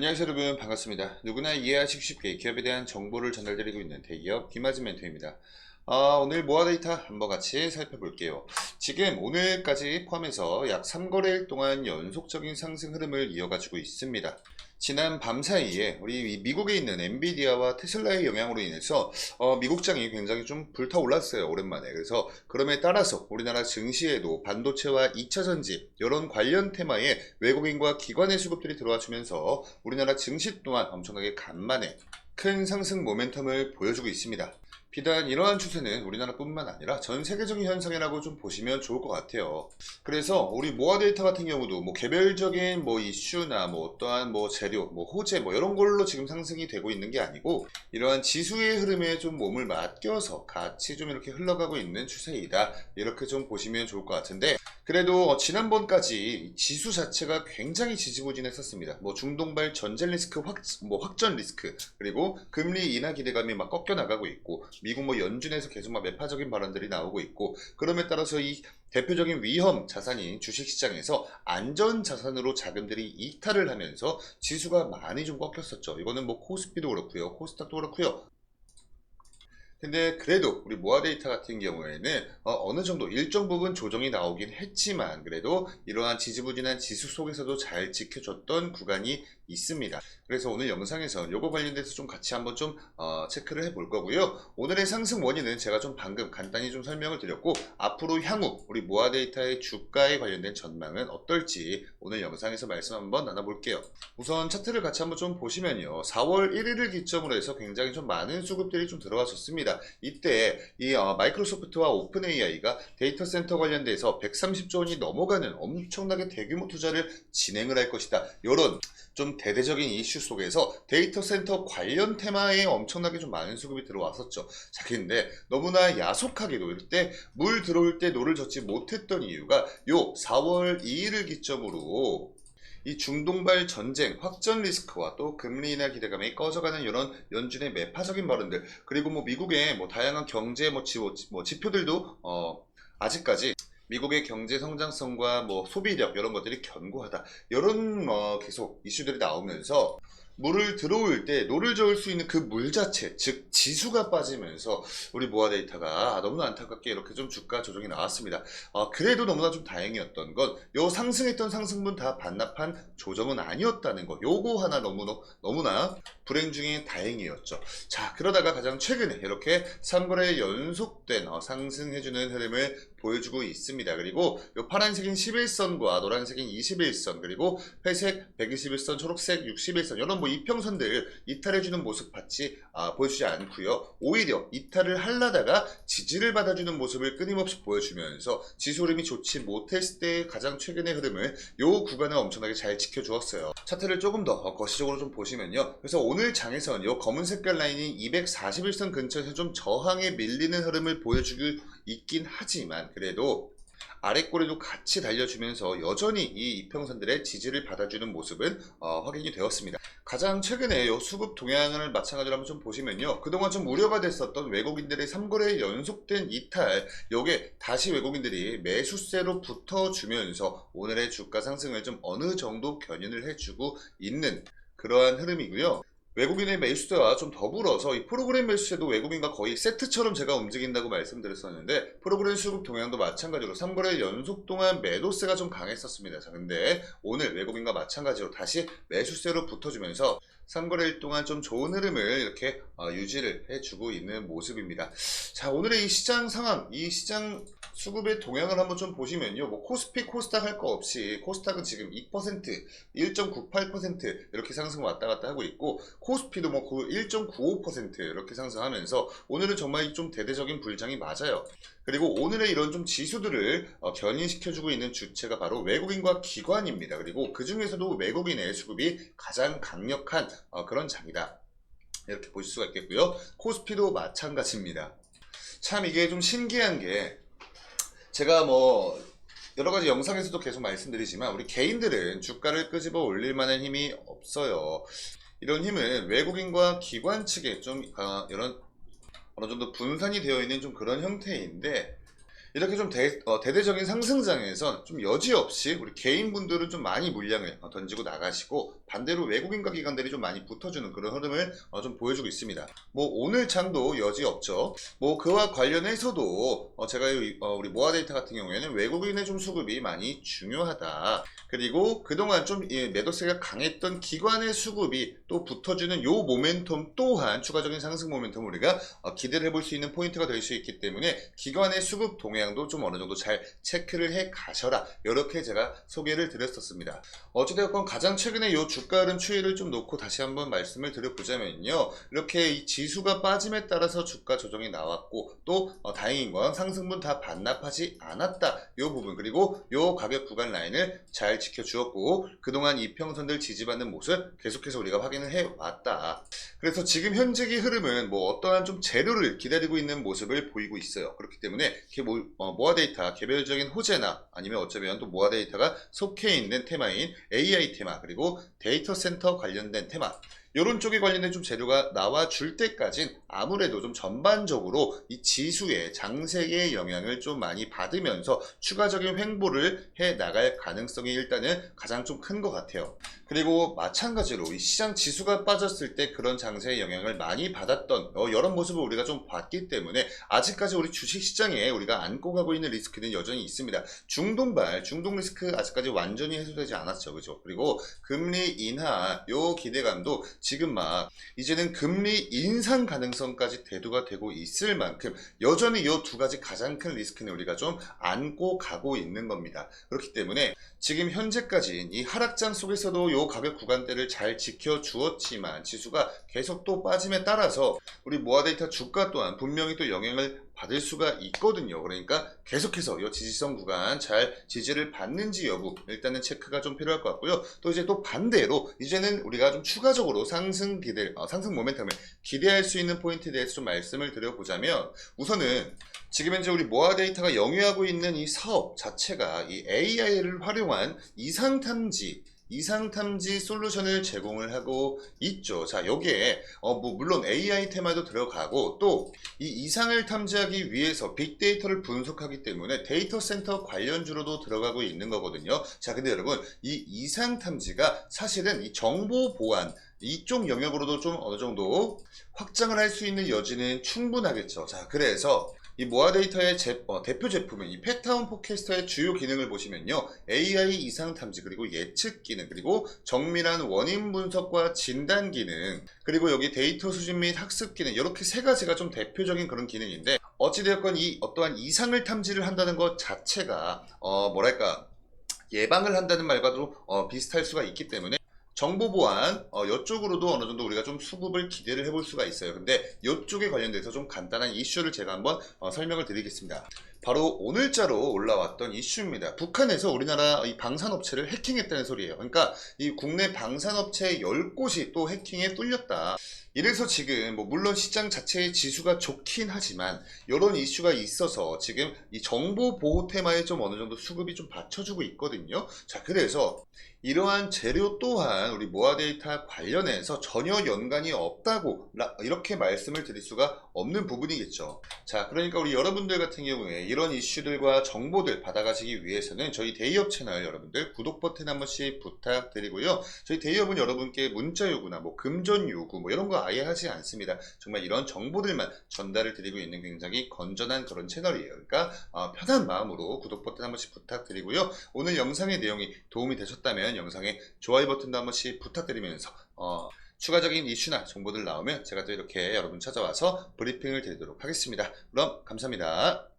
안녕하세요 여러분, 반갑습니다. 누구나 이해하시기 쉽게 기업에 대한 정보를 전달드리고 있는 대기업 김아진 멘토입니다. 오늘 모아 데이터 한번 같이 살펴볼게요. 지금 오늘까지 포함해서 약 3거래일 동안 연속적인 상승 흐름을 이어가지고 있습니다. 지난 밤 사이에 우리 미국에 있는 엔비디아와 테슬라의 영향으로 인해서 미국장이 굉장히 좀 불타올랐어요, 오랜만에. 그래서 그럼에 따라서 우리나라 증시에도 반도체와 2차전지 이런 관련 테마의 외국인과 기관의 수급들이 들어와 주면서 우리나라 증시 또한 엄청나게 간만에 큰 상승 모멘텀을 보여주고 있습니다. 비단 이러한 추세는 우리나라뿐만 아니라 전 세계적인 현상이라고 좀 보시면 좋을 것 같아요. 그래서 우리 모아 데이터 같은 경우도 뭐 개별적인 뭐 이슈나 뭐 또한 뭐 재료, 뭐 호재 뭐 이런 걸로 지금 상승이 되고 있는 게 아니고 이러한 지수의 흐름에 좀 몸을 맡겨서 같이 좀 이렇게 흘러가고 있는 추세이다. 이렇게 좀 보시면 좋을 것 같은데, 그래도 지난번까지 지수 자체가 굉장히 지지부진했었습니다. 뭐 중동발 전쟁 리스크 확전 리스크, 그리고 금리 인하 기대감이 막 꺾여 나가고 있고, 미국 뭐 연준에서 계속 막 매파적인 발언들이 나오고 있고, 그럼에 따라서 이 대표적인 위험 자산인 주식시장에서 안전 자산으로 자금들이 이탈을 하면서 지수가 많이 좀 꺾였었죠. 이거는 뭐 코스피도 그렇고요, 코스닥도 그렇고요. 근데 그래도 우리 모아데이터 같은 경우에는 어느 정도 일정 부분 조정이 나오긴 했지만, 그래도 이러한 지지부진한 지수 속에서도 잘 지켜줬던 구간이 있습니다. 그래서 오늘 영상에서 요거 관련돼서 좀 같이 한번 좀 체크를 해볼 거고요. 오늘의 상승 원인은 제가 좀 방금 간단히 좀 설명을 드렸고, 앞으로 향후 우리 모아데이터의 주가에 관련된 전망은 어떨지 오늘 영상에서 말씀 한번 나눠볼게요. 우선 차트를 같이 한번 좀 보시면요, 4월 1일을 기점으로 해서 굉장히 좀 많은 수급들이 좀 들어왔었습니다. 이때 이 마이크로소프트와 오픈 AI가 데이터 센터 관련돼서 130조 원이 넘어가는 엄청나게 대규모 투자를 진행을 할 것이다, 이런 좀 대대적인 이슈 속에서 데이터 센터 관련 테마에 엄청나게 좀 많은 수급이 들어왔었죠. 자, 근데 너무나 야속하게도 이때 물 들어올 때 노를 젓지 못했던 이유가 요 4월 2일을 기점으로 이 중동발 전쟁 확전 리스크와 또 금리 인하 기대감이 꺼져가는 이런 연준의 매파적인 발언들, 그리고 뭐 미국의 뭐 다양한 경제 지표들도 아직까지 미국의 경제 성장성과 뭐 소비력 이런 것들이 견고하다, 이런 계속 이슈들이 나오면서 물을 들어올 때 노를 저을 수 있는 그 물 자체, 즉 지수가 빠지면서 우리 모아 데이터가 너무나 안타깝게 이렇게 좀 주가 조정이 나왔습니다. 그래도 너무나 좀 다행이었던 건 요 상승했던 상승분 다 반납한 조정은 아니었다는 거, 요거 하나 너무나 불행 중에 다행이었죠. 자, 그러다가 가장 최근에 이렇게 3거래 연속된 상승해주는 흐름을 보여주고 있습니다. 그리고 요 파란색인 11선과 노란색인 21선, 그리고 회색 121선, 초록색 61선, 이런 뭐 이평선들 이탈해주는 모습 보여주지 않고요. 오히려 이탈을 하려다가 지지를 받아주는 모습을 끊임없이 보여주면서 지수 흐름이 좋지 못했을 때 가장 최근의 흐름을 요 구간을 엄청나게 잘 지켜주었어요. 차트를 조금 더 거시적으로 좀 보시면요, 그래서 오늘 장에선 요 검은 색깔 라인인 241선 근처에서 좀 저항에 밀리는 흐름을 보여주고 있긴 하지만, 그래도 아래꼬리도 같이 달려주면서 여전히 이 이평선들의 지지를 받아주는 모습은 확인이 되었습니다. 가장 최근에 요 수급 동향을 마찬가지로 한번 좀 보시면요, 그동안 좀 우려가 됐었던 외국인들의 3거래의 연속된 이탈, 요게 다시 외국인들이 매수세로 붙어주면서 오늘의 주가 상승을 좀 어느 정도 견인을 해주고 있는 그러한 흐름이고요. 외국인의 매수세와 좀 더불어서 이 프로그램 매수세도 외국인과 거의 세트처럼 제가 움직인다고 말씀드렸었는데, 프로그램 수급 동향도 마찬가지로 3거래 연속 동안 매도세가 좀 강했었습니다. 자, 근데 오늘 외국인과 마찬가지로 다시 매수세로 붙어주면서 3거래일 동안 좀 좋은 흐름을 이렇게 유지를 해주고 있는 모습입니다. 자, 오늘의 이 시장 상황, 이 시장 수급의 동향을 한번 좀 보시면요, 뭐 코스피, 코스닥 할 거 없이 코스닥은 지금 2%, 1.98% 이렇게 상승 왔다 갔다 하고 있고, 코스피도 뭐 1.95% 이렇게 상승하면서 오늘은 정말 좀 대대적인 불장이 맞아요. 그리고 오늘의 이런 좀 지수들을 견인시켜주고 있는 주체가 바로 외국인과 기관입니다. 그리고 그 중에서도 외국인의 수급이 가장 강력한 그런 장이다, 이렇게 보실 수가 있겠고요. 코스피도 마찬가지입니다. 참 이게 좀 신기한 게, 제가 뭐 여러가지 영상에서도 계속 말씀드리지만 우리 개인들은 주가를 끄집어 올릴 만한 힘이 없어요. 이런 힘은 외국인과 기관 측에 좀 이런 어느 정도 분산이 되어 있는 좀 그런 형태인데, 이렇게 좀 대대적인 상승장에선 좀 여지없이 우리 개인분들은 좀 많이 물량을 던지고 나가시고, 반대로 외국인과 기관들이 좀 많이 붙어주는 그런 흐름을 좀 보여주고 있습니다. 뭐 오늘 장도 여지없죠. 뭐 그와 관련해서도 제가 우리 모아데이터 같은 경우에는 외국인의 좀 수급이 많이 중요하다. 그리고 그동안 좀 매도세가 강했던 기관의 수급이 또 붙어주는 요 모멘텀 또한 추가적인 상승 모멘텀 우리가 기대를 해볼 수 있는 포인트가 될 수 있기 때문에 기관의 수급 동향도 좀 어느 정도 잘 체크를 해 가셔라, 이렇게 제가 소개를 드렸었습니다. 어찌되었건 가장 최근에 요 주가 흐름 추이를 좀 놓고 다시 한번 말씀을 드려보자면요, 이렇게 이 지수가 빠짐에 따라서 주가 조정이 나왔고, 또 다행인 건 상승분 다 반납하지 않았다, 요 부분, 그리고 요 가격 구간 라인을 잘 지켜주었고, 그동안 이평선들 지지받는 모습 계속해서 우리가 확인을 해왔다. 그래서 지금 현재의 흐름은 뭐 어떠한 좀 재료를 기다리고 있는 모습을 보이고 있어요. 그렇기 때문에 모아데이터 개별적인 호재나 아니면 어쩌면 또 모아데이터가 속해 있는 테마인 AI 테마, 그리고 데이터 센터 관련된 테마, 이런 쪽에 관련된 좀 재료가 나와줄 때까진 아무래도 좀 전반적으로 이 지수의 장세의 영향을 좀 많이 받으면서 추가적인 횡보를 해 나갈 가능성이 일단은 가장 좀 큰 것 같아요. 그리고 마찬가지로 이 시장 지수가 빠졌을 때 그런 장세의 영향을 많이 받았던 이런 모습을 우리가 좀 봤기 때문에 아직까지 우리 주식시장에 우리가 안고 가고 있는 리스크는 여전히 있습니다. 중동 리스크 아직까지 완전히 해소되지 않았죠. 그죠? 그리고 금리 인하 요 기대감도 지금 막 이제는 금리 인상 가능성까지 대두가 되고 있을 만큼 여전히 이 두 가지 가장 큰 리스크는 우리가 좀 안고 가고 있는 겁니다. 그렇기 때문에 지금 현재까지 이 하락장 속에서도 이 가격 구간대를 잘 지켜주었지만 지수가 계속 또 빠짐에 따라서 우리 모아데이터 주가 또한 분명히 또 영향을 받을 수가 있거든요. 그러니까 계속해서 이 지지선 구간 잘 지지를 받는지 여부 일단은 체크가 좀 필요할 것 같고요. 또 이제 또 반대로 이제는 우리가 좀 추가적으로 상승 모멘텀을 기대할 수 있는 포인트에 대해서 좀 말씀을 드려보자면, 우선은 지금 현재 우리 모아데이터가 영위하고 있는 이 사업 자체가 이 AI를 활용한 이상탐지 솔루션을 제공을 하고 있죠. 자, 여기에 뭐 물론 AI 테마도 들어가고, 또 이 이상을 탐지하기 위해서 빅데이터를 분석하기 때문에 데이터 센터 관련주로도 들어가고 있는 거거든요. 자, 근데 여러분, 이 이상 탐지가 사실은 이 정보 보안 이쪽 영역으로도 좀 어느 정도 확장을 할 수 있는 여지는 충분하겠죠. 자, 그래서 이 모아데이터의 대표 제품은 이 펫타운 포캐스터의 주요 기능을 보시면요, AI 이상 탐지, 그리고 예측 기능, 그리고 정밀한 원인 분석과 진단 기능, 그리고 여기 데이터 수집 및 학습 기능, 이렇게 세 가지가 좀 대표적인 그런 기능인데, 어찌되었건 이 어떠한 이상을 탐지를 한다는 것 자체가 뭐랄까 예방을 한다는 말과도 비슷할 수가 있기 때문에 정보 보안 이쪽으로도 어느 정도 우리가 좀 수급을 기대를 해볼 수가 있어요. 근데 이쪽에 관련돼서 좀 간단한 이슈를 제가 한번 설명을 드리겠습니다. 바로 오늘자로 올라왔던 이슈입니다. 북한에서 우리나라 이 방산업체를 해킹했다는 소리예요. 그러니까 이 국내 방산업체 10곳이 또 해킹에 뚫렸다. 이래서 지금 뭐 물론 시장 자체의 지수가 좋긴 하지만 이런 이슈가 있어서 지금 이 정보 보호 테마에 좀 어느 정도 수급이 좀 받쳐주고 있거든요. 자, 그래서 이러한 재료 또한 우리 모아데이터 관련해서 전혀 연관이 없다고 이렇게 말씀을 드릴 수가 없는 부분이겠죠. 자, 그러니까 우리 여러분들 같은 경우에 이런 이슈들과 정보들 받아가시기 위해서는 저희 대기업 채널 여러분들 구독 버튼 한 번씩 부탁드리고요. 저희 대기업은 여러분께 문자 요구나 뭐 금전 요구 뭐 이런 거 아예 하지 않습니다. 정말 이런 정보들만 전달을 드리고 있는 굉장히 건전한 그런 채널이에요. 그러니까 편한 마음으로 구독 버튼 한 번씩 부탁드리고요. 오늘 영상의 내용이 도움이 되셨다면 영상에 좋아요 버튼도 한 번씩 부탁드리면서 추가적인 이슈나 정보들 나오면 제가 또 이렇게 여러분 찾아와서 브리핑을 드리도록 하겠습니다. 그럼 감사합니다.